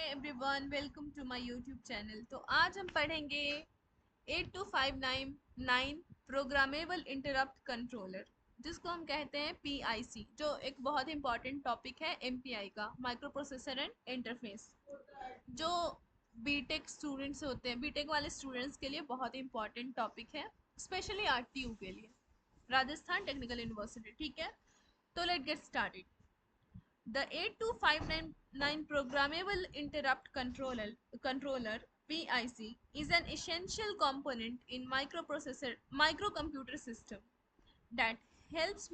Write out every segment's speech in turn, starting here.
Everyone, welcome to my YouTube channel. तो आज हम पढ़ेंगे 8259 प्रोग्रामेबल इंटरप्ट कंट्रोलर, जिसको हम कहते हैं पीआईसी, जो एक बहुत इंपॉर्टेंट टॉपिक है एमपीआई का, माइक्रो प्रोसेसर एंड इंटरफेस। जो बीटेक स्टूडेंट्स होते हैं, बीटेक वाले स्टूडेंट्स के लिए बहुत इंपॉर्टेंट टॉपिक है, स्पेशली आरटीयू के लिए, राजस्थान टेक्निकल यूनिवर्सिटी। ठीक है, तो let get started. The 8259 Programmable Interrupt Controller (PIC) is an essential component in microcomputer system that helps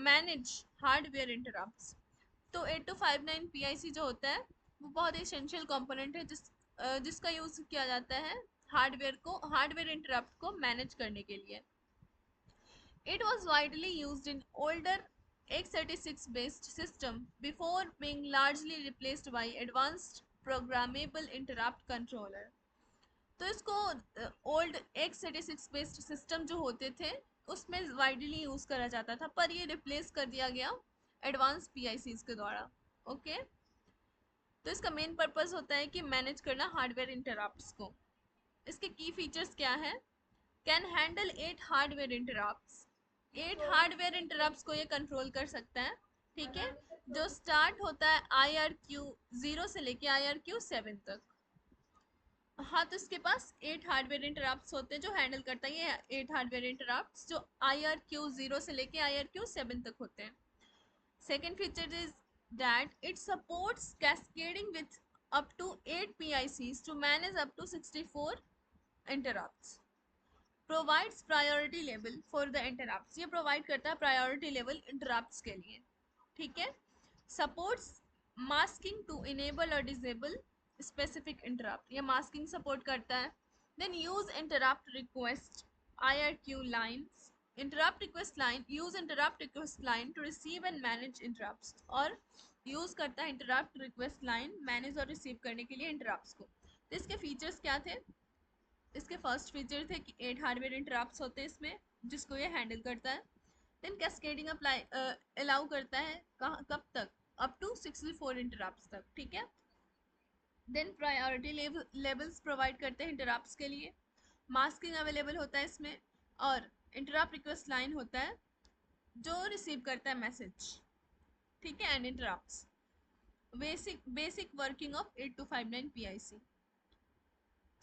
manage hardware interrupts. तो 8259 PIC जो होता है वो बहुत एसेंशियल कंपोनेंट है जिसका यूज़ किया जाता है हार्डवेयर इंटरप्ट को मैनेज करने के लिए। It was widely used in older x86 based system before being largely replaced by advanced programmable interrupt controller. तो इसको ओल्ड x86 बेस्ड सिस्टम जो होते थे उसमें वाइडली यूज करा जाता था, पर ये रिप्लेस कर दिया गया एडवांस पीआईसीज के द्वारा। ओके, तो इसका मेन पर्पस होता है कि मैनेज करना हार्डवेयर इंटरप्ट्स को। इसके की फीचर्स क्या है? Can handle 8 hardware interrupts. 8 hardware interrupts को ये कंट्रोल कर सकता है। ठीक है, जो स्टार्ट होता है IRQ0 से लेके IRQ7 तक। हाँ, तो इसके पास 8 हार्डवेयर इंटरप्ट्स होते हैं जो हैंडल करता है ये 8 हार्डवेयर इंटरप्ट्स, जो IRQ0 से लेके IRQ7 तक होते हैं। Second feature is that it supports cascading with up to 8 PICs to manage up to 64 interrupts. Provides priority level for the interrupts. ये प्रोवाइड करता है प्रायोरिटी लेवल इंटरप्ट्स के लिए। ठीक है, सपोर्ट्स मास्किंग टू इनेबल और डिसेबल स्पेसिफिक इंटरप्ट, ये masking support करता है। Then use interrupt request IRQ lines, interrupt request line, use interrupt request line to receive and manage interrupts, और यूज करता है इंटरप्ट रिक्वेस्ट लाइन मैनेज और receive करने के लिए इंटरप्ट्स को। तो इसके फीचर्स क्या थे? इसके फर्स्ट फीचर थे कि 8 हार्डवेयर इंटरप्ट्स होते हैं इसमें, जिसको ये हैंडल करता है। देन कैस्केडिंग अप्लाई अलाउ करता है, कहाँ कब तक? अप टू 64 इंटरप्ट्स तक। ठीक है, देन प्रायोरिटी लेवल्स प्रोवाइड करते हैं इंटरप्ट्स के लिए। मास्किंग अवेलेबल होता है इसमें, और इंटरप्ट रिक्वेस्ट लाइन होता है जो रिसीव करता है मैसेज। ठीक है, and interrupts. Basic working of 8259 PIC.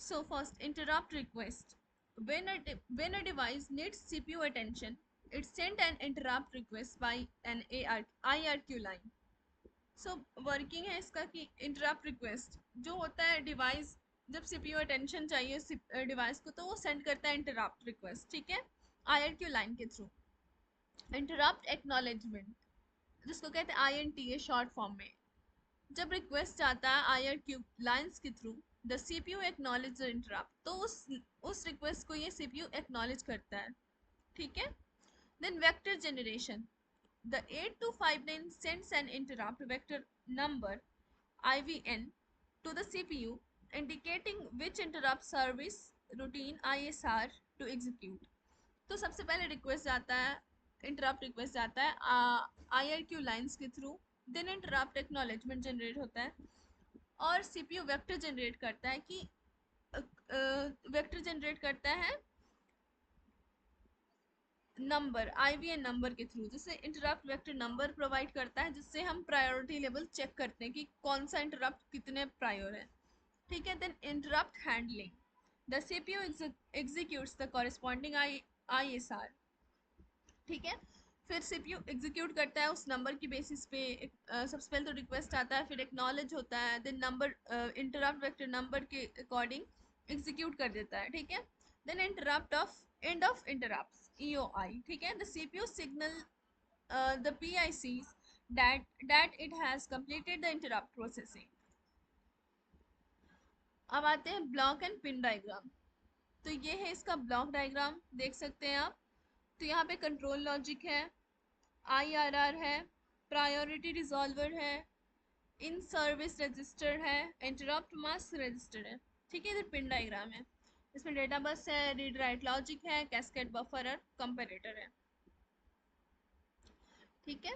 So first, interrupt request. When a device needs CPU attention, it sends an interrupt request by an IRQ line. So working है इसका कि interrupt request जो होता है, डिवाइस जब CPU attention चाहिए device को, तो वो सेंड करता है interrupt request। ठीक है, IRQ लाइन के थ्रू। interrupt acknowledgement, जिसको कहते हैं INTA शॉर्ट फॉर्म में, जब रिक्वेस्ट आता है IRQ लाइंस के through, the CPU acknowledge the interrupt, तो उस रिक्वेस्ट को ये CPU एक्नॉलेज करता है। ठीक है, then vector generation, the 8259 sends an interrupt vector number IVN to the CPU indicating which interrupt service routine ISR to execute. तो सबसे पहले रिक्वेस्ट जाता है, इंटरप्ट रिक्वेस्ट जाता है IRQ लाइंस के through, then interrupt acknowledgement generate होता है, और CPU वेक्टर जनरेट करता है कि नंबर IVN नंबर के थ्रू, जिससे इंटरप्ट वेक्टर नंबर प्रोवाइड करता है, जिससे हम प्रायोरिटी लेवल चेक करते हैं कि कौन सा इंटरप्ट कितने प्रायोर है। ठीक है, then interrupt handling, the CPU executes the corresponding ISR। ठीक है, फिर CPU एग्जीक्यूट करता है उस नंबर की बेसिस पे। सबसे पहले तो रिक्वेस्ट आता है, फिर एक्नॉलेज होता है, then number interrupt vector number के अकॉर्डिंग एग्जीक्यूट कर देता है। ठीक है, then interrupt of end of interrupts EOI। ठीक है, the CPU signal the PICs that it has completed the interrupt processing. अब आते हैं ब्लॉक एंड पिन डायग्राम। तो ये है इसका ब्लॉक डायग्राम, देख सकते हैं आप। तो यहाँ पे कंट्रोल लॉजिक है, IRR है, प्रायोरिटी रिजॉल्वर है, इन सर्विस रजिस्टर है, इंटरप्ट मास्क रजिस्टर है। ठीक है, इधर पिन डायग्राम है, इसमें डेटा बस है, रीड राइट लॉजिक है, कैस्केड बफर और कंपैरेटर है। ठीक है,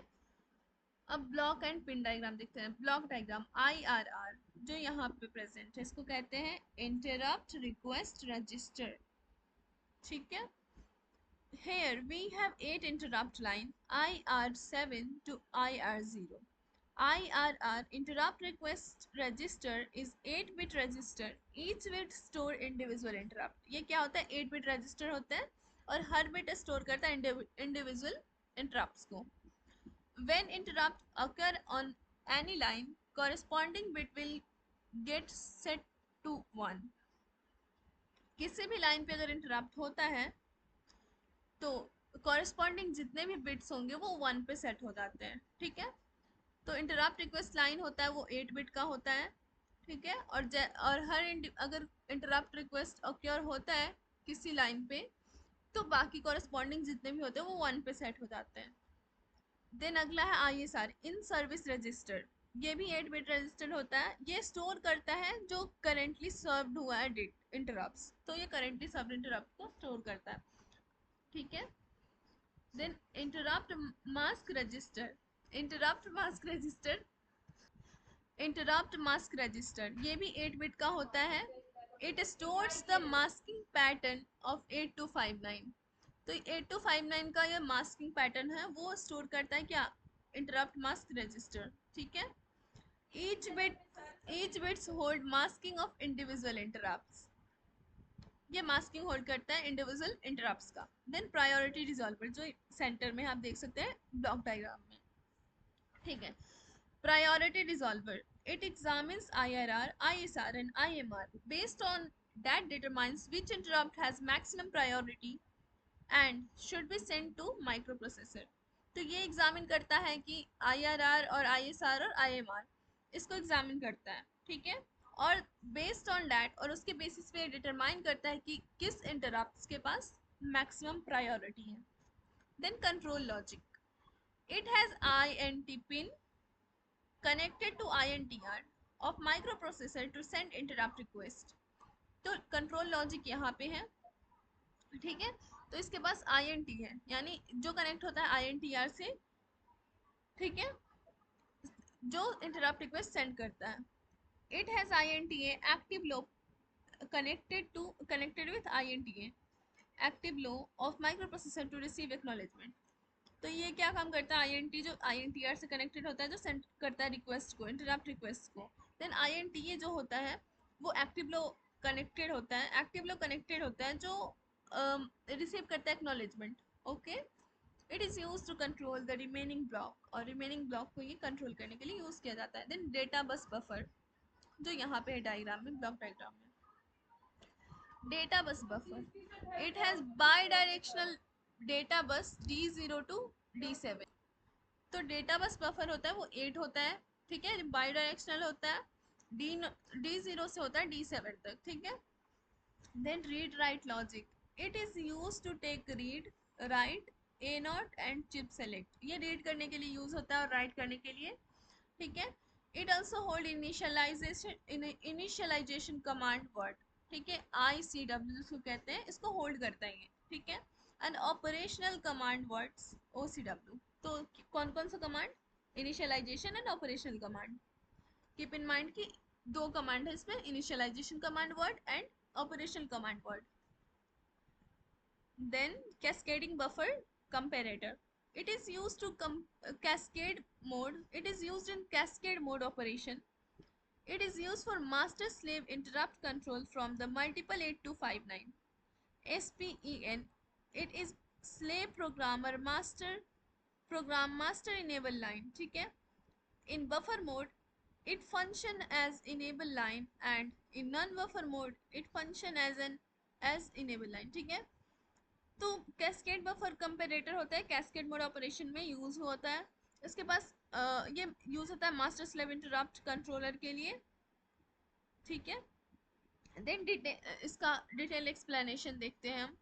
अब ब्लॉक एंड पिन डायग्राम देखते हैं। ब्लॉक डायग्राम IRR, जो यहाँ पे प्रेजेंट है इसको कहते हैं इंटरप्ट रिक्वेस्ट रजिस्टर। ठीक है, here we have 8 interrupt line IR7 to IR0. IRR interrupt request register is 8-bit register. Each bit store individual interrupt. ये क्या होता है? 8-bit register होता है और हर bit store करता है individual interrupts को. When interrupt occur on any line, corresponding bit will get set to 1. किसी भी लाइन पे अगर इंटरप्ट होता है तो कॉरेस्पॉन्डिंग जितने भी बिट्स होंगे वो 1 पे सेट हो जाते हैं। ठीक है, तो इंटरप्ट रिक्वेस्ट लाइन होता है वो 8 बिट का होता है। ठीक है, और अगर इंटरप्ट रिक्वेस्ट ऑक्योर होता है किसी लाइन पे तो बाकी कॉरेस्पॉन्डिंग जितने भी होते हैं वो 1 पे सेट हो जाते हैं। देन अगला है ISR, इन सर्विस रजिस्टर। ये भी 8 बिट रजिस्टर होता है। ये स्टोर करता है जो करेंटली सर्व्ड हुआ है इंटरप्ट्स, तो ये करेंटली सर्व्ड इंटरप्ट को स्टोर करता है। ठीक है, then interrupt mask register. Interrupt mask register interrupt mask register ये भी 8 बिट का होता है। It stores the masking pattern of 8259। तो 8259 का ये मास्किंग पैटर्न है वो स्टोर करता है क्या? Interrupt mask register. ठीक है, each bits hold masking of individual interrupts. ये मास्किंग होल्ड करता है इंडिविजुअल इंटरप्ट्स का। देन प्रायोरिटी रिजॉल्वर जो सेंटर में आप देख सकते हैं ब्लॉक डायग्राम में। ठीक है, priority resolver, it examines IRR, ISR and IMR. Based on that determines which interrupt has maximum priority and should be sent to microprocessor. तो ये एग्जामिन करता है कि IRR और ISR और IMR इसको एग्जामिन करता है। ठीक है, और बेस्ड ऑन दैट और उसके बेसिस पे डिटरमाइन करता है कि किस इंटरप्ट्स के पास मैक्सिमम प्रायोरिटी है। Then control logic, it has INT pin connected to INTR of microprocessor to send interrupt request. तो कंट्रोल लॉजिक यहाँ पे है। ठीक है, तो इसके पास INT है यानी जो कनेक्ट होता है INTR से। ठीक है, जो इंटरप्ट रिक्वेस्ट सेंड करता है। It has INTA active low connected with INTA active low of microprocessor to receive acknowledgement. तो ये क्या काम करता है? INT जो INTR से कनेक्टेड होता है जो सेंड करता है रिक्वेस्ट को, इंटरप्ट रिक्वेस्ट को। देन INTA जो होता है वो एक्टिव लो कनेक्टेड होता है। एक्टिव लो कनेक्टेड होता है जो रिसीव करता है acknowledgement. Okay, it is use to control the remaining block, और रिमेनिंग ब्लॉक को ये कंट्रोल करने के लिए यूज़ किया जाता है। देन डेटा बस बफर जो यहाँ पे है डायग्राम में, ब्लॉक डायग्राम में। Data bus buffer, it has by directional data bus D0 to D7। तो डेटा बस बफर होता है वो 8 होता है। ठीक है, बाई डायरेक्शनल होता है। D0 से होता है D7 तक। ठीक है, then read write logic, it is use to take read write A not and chip select. ये रीड करने के लिए यूज होता है और राइट करने के लिए। ठीक है, it also hold initialization command word. ठीक है, ICW जिसको कहते हैं इसको होल्ड करता है ये। ठीक है, and operational command words OCW। तो कौन कौन सा command? Initialization and operational command. Keep in mind कि दो कमांड है इसमें, initialization command word and operational command word. Then cascading buffer comparator, it is used to cascade mode, it is used in cascade mode operation. It is used for master slave interrupt control from the multiple 8259 SPEN. It is slave program master enable line। ठीक है, in buffer mode it function as enable line and in non buffer mode it function as enable line। ठीक है, तो cascade buffer comparator होता है, cascade mode operation में use होता है। इसके पास ये यूज होता है मास्टर स्लेव इंटरप्ट कंट्रोलर के लिए। ठीक है, देन इसका डिटेल एक्सप्लेनेशन देखते हैं हम।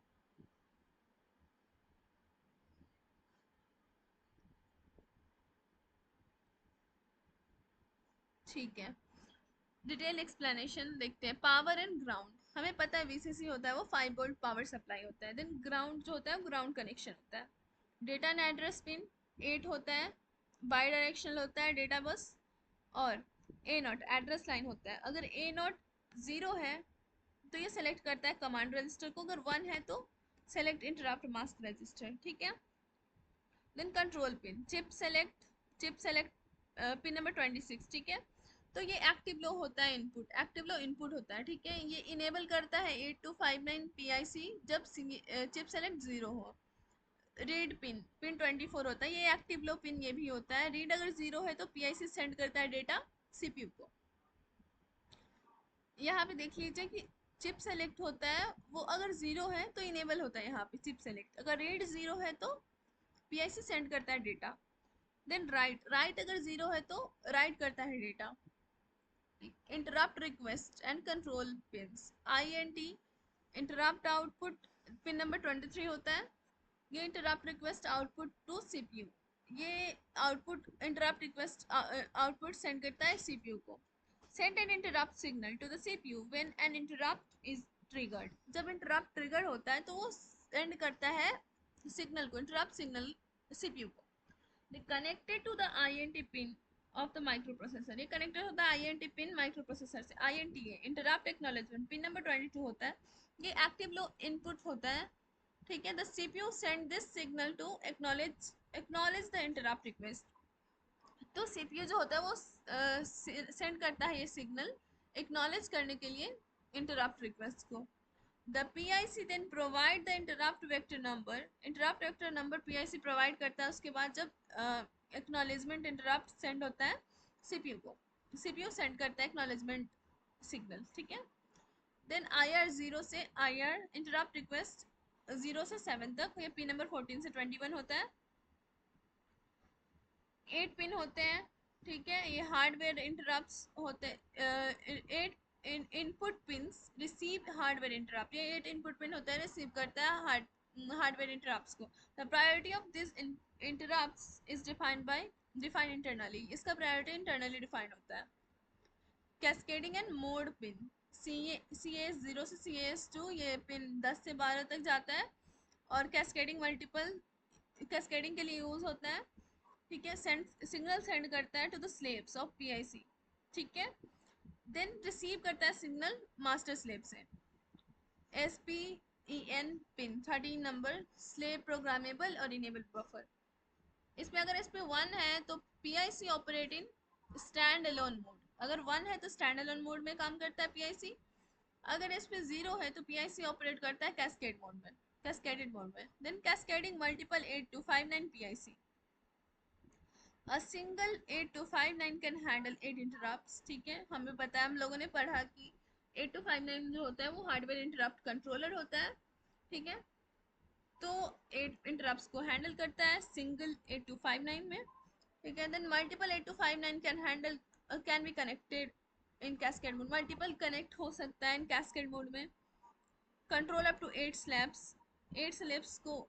ठीक है, डिटेल एक्सप्लेनेशन देखते हैं। पावर एंड ग्राउंड, हमें पता है VCC होता है वो 5 वोल्ट पावर सप्लाई होता है। देन ग्राउंड जो होता है ग्राउंड कनेक्शन होता है। डेटा एंड एड्रेस पिन 8 होता है, बाई डायरेक्शनल होता है डेटा बस, और ए नॉट एड्रेस लाइन होता है। अगर ए नॉट 0 है तो ये सेलेक्ट करता है कमांड रजिस्टर को, अगर 1 है तो सेलेक्ट इंटरप्ट मास्क रजिस्टर, ठीक है। Then control pin, chip select pin number 26, ठीक है। तो ये एक्टिव लो होता है, इनपुट एक्टिव लो इनपुट होता है, ठीक है। ये इनेबल करता है 8259 PIC जब चिप सेलेक्ट 0 हो। रीड पिन पिन 24 होता है, ये एक्टिव लो पिन ये भी होता है। रीड अगर 0 है तो PIC सेंड करता है डेटा CPU को। यहाँ पे देख लीजिए कि चिप सेलेक्ट होता है, वो अगर 0 है तो इनेबल होता है यहाँ पे चिप सेलेक्ट। अगर रीड 0 है तो PIC सेंड करता है डेटा। देन राइट अगर 0 है तो राइट करता है data. Interrupt request and control pins, INT interrupt output pin number 23 होता है। ये interrupt request output to CPU, ये output interrupt request output send करता है CPU को। Send an interrupt signal to the CPU when an interrupt is triggered, जब interrupt trigger होता है तो वो सेंड करता है सिग्नल को, इंटरप्ट सिग्नल CPU को। Connected to the INT pin of the microprocessor, ये कनेक्टेड होता है INT पिन माइक्रोप्रोसेसर से। INT है इंटरप्ट एक्नॉलेजमेंट पिन नंबर 22 होता है, ये एक्टिव लो इनपुट होता है, ठीक है। The CPU send this signal to acknowledge the interrupt request, तो CPU जो होता है वो सेंड करता है ये सिग्नल एक्नॉलेज करने के लिए इंटरप्ट रिक्वेस्ट को। The PIC then provide the interrupt vector number, interrupt vector number PIC provide करता है उसके बाद जब acknowledgement interrupt send होता है CPU को, CPU send करता है acknowledgement signal, ठीक है। then IR 0 से IR interrupt request 0 से 7 तक, ये पिन नंबर 14 से 21 होता है। 8 पिन होते हैं, ठीक है, ये हार्डवेयर इंटरप्ट्स होते हैं। 8 input pins receive hardware interrupt, ये 8 इनपुट पिन होता है, रिसीव करता है हार्डवेयर इंटरप्ट्स को। The priority of this interrupts is defined internally, इसका प्रायोरिटी इंटरनली डिफाइंड होता है। Cascading and mode pin, CAS 0 से CAS 2, ये पिन 10 से 12 तक जाता है, और कैस्केडिंग मल्टीपल कैस्केडिंग के लिए यूज होता है, ठीक है। सिग्नल सेंड करता है to the slaves of PIC, ठीक है। देन रिसीव करता है सिग्नल मास्टर स्लेव से। SPEN pin 13 number, slave programmable और इनेबल बफर, इसमें अगर SP1 है तो PIC operate in stand alone mode, अगर 1 है तो स्टैंड अलोन मोड में काम करता है PIC। अगर SP 0 है तो PIC ऑपरेट करता है कैस्केडेड मोड में। Then cascading multiple 8259 PIC, A single 8259 can handle 8 interrupts, ठीक है। हमें पता है, हम लोगों ने पढ़ा कि 8259 जो होता है वो हार्डवेयर इंटरप्ट कंट्रोलर होता है, ठीक है। तो 8 इंटरप्ट्स को हैंडल करता है सिंगल 8259 में, ठीक है। Then multiple 8259 can be connected in cascade mode, multiple connect हो सकता है इन कैस्केड मोड में। Control up to 8 slabs, 8 slabs को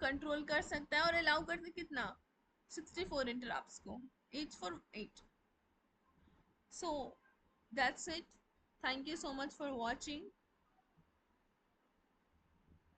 कंट्रोल कर सकता है, और अलाउ करते कितना 64 इंटरप्ट्स को, each for 8. So that's it. Thank you so much for watching.